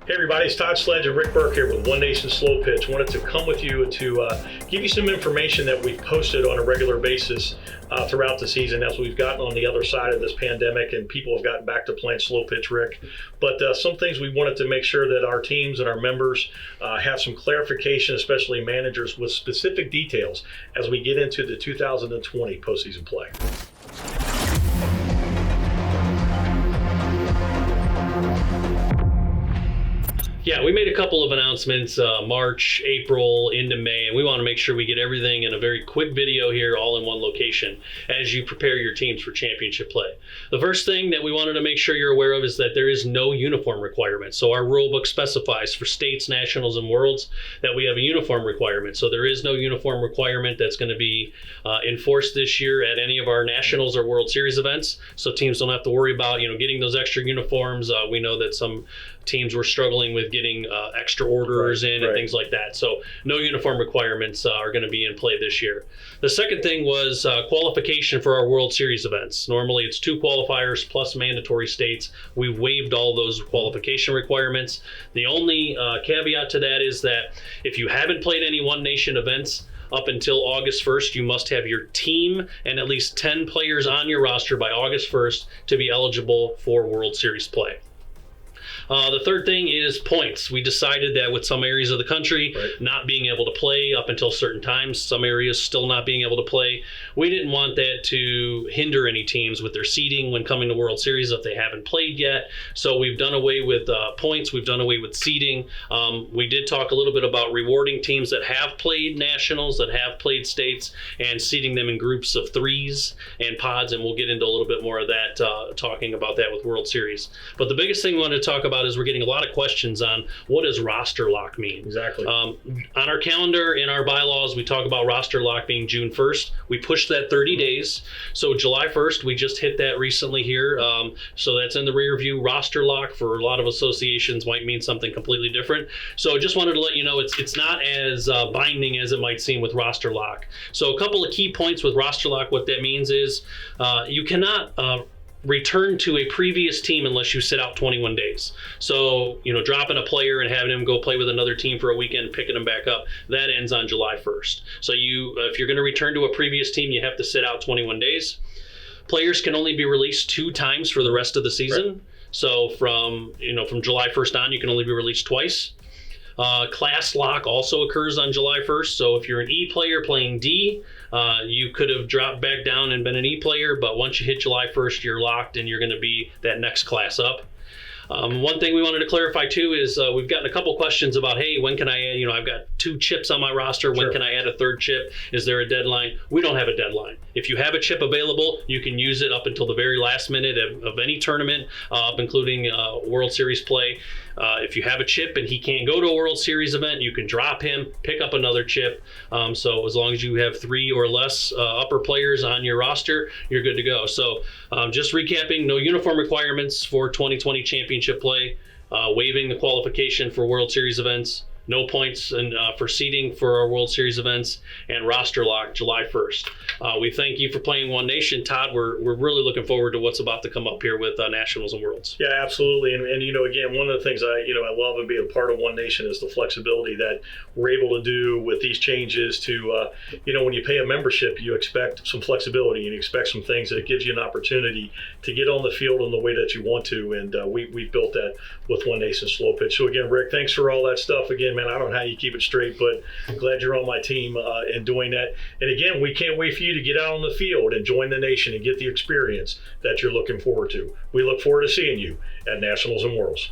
Hey everybody, it's Todd Sledge and Rick Burke here with One Nation Slow Pitch. Wanted to come with you to give you some information that we've posted on a regular basis throughout the season as we've gotten on the other side of this pandemic and people have gotten back to playing slow pitch, Rick. But some things we wanted to make sure that our teams and our members have some clarification, especially managers, with specific details as we get into the 2020 postseason play. Yeah, we made a couple of announcements, March, April, into May, and we want to make sure we get everything in a very quick video here, all in one location, as you prepare your teams for championship play. The first thing that we wanted to make sure you're aware of is that there is no uniform requirement. So our rule book specifies for states, nationals, and worlds that we have a uniform requirement. So there is no uniform requirement that's going to be enforced this year at any of our nationals or World Series events. So teams don't have to worry about, getting those extra uniforms. We know that some teams were struggling with getting extra orders in and things like that. So no uniform requirements are going to be in play this year. The second thing was qualification for our World Series events. Normally it's 2 qualifiers plus mandatory states. We've waived all those qualification requirements. The only caveat to that is that if you haven't played any One Nation events up until August 1st, you must have your team and at least 10 players on your roster by August 1st to be eligible for World Series play. The third thing is points. We decided that with some areas of the country not being able to play up until certain times, some areas still not being able to play, we didn't want that to hinder any teams with their seeding when coming to World Series if they haven't played yet. So we've done away with points. We've done away with seeding. We did talk a little bit about rewarding teams that have played nationals, that have played states, and seeding them in groups of 3s and pods, and we'll get into a little bit more of that, talking about that with World Series. But the biggest thing we wanted to talk about is we're getting a lot of questions on what does roster lock mean. Exactly. On our calendar, in our bylaws, we talk about roster lock being June 1st. We pushed that 30 days. So July 1st, we just hit that recently here. So that's in the rear view. Roster lock for a lot of associations might mean something completely different. So just wanted to let you know it's not as binding as it might seem with roster lock. So a couple of key points with roster lock, what that means is you cannot return to a previous team unless you sit out 21 days. So, dropping a player and having him go play with another team for a weekend, picking him back up, that ends on July 1st. So if you're going to return to a previous team, you have to sit out 21 days. Players can only be released 2 times for the rest of the season. Right. So from July 1st on, you can only be released twice. Class lock also occurs on July 1st. So if you're an E player playing D, you could have dropped back down and been an E player, but once you hit July 1st, you're locked and you're going to be that next class up. One thing we wanted to clarify too is we've gotten a couple questions about, hey, when can I add, I've got 2 chips on my roster. When can I add a 3rd chip? Is there a deadline? We don't have a deadline. If you have a chip available, you can use it up until the very last minute of any tournament, including World Series play. If you have a chip and he can't go to a World Series event, you can drop him, pick up another chip. So as long as you have 3 or less upper players on your roster, you're good to go. So just recapping, no uniform requirements for 2020 championship play, waiving the qualification for World Series events, no points for seeding for our World Series events, and roster lock July 1st. We thank you for playing One Nation. Todd, we're really looking forward to what's about to come up here with Nationals and Worlds. Yeah, absolutely. And again, one of the things I love and being a part of One Nation is the flexibility that we're able to do with these changes to, when you pay a membership, you expect some flexibility and you expect some things that it gives you an opportunity to get on the field in the way that you want to. And we've built that with One Nation Slow Pitch. So again, Rick, thanks for all that stuff. Again, man, I don't know how you keep it straight, but I'm glad you're on my team and doing that. And again, we can't wait for you to get out on the field and join the nation and get the experience that you're looking forward to. We look forward to seeing you at Nationals and Worlds.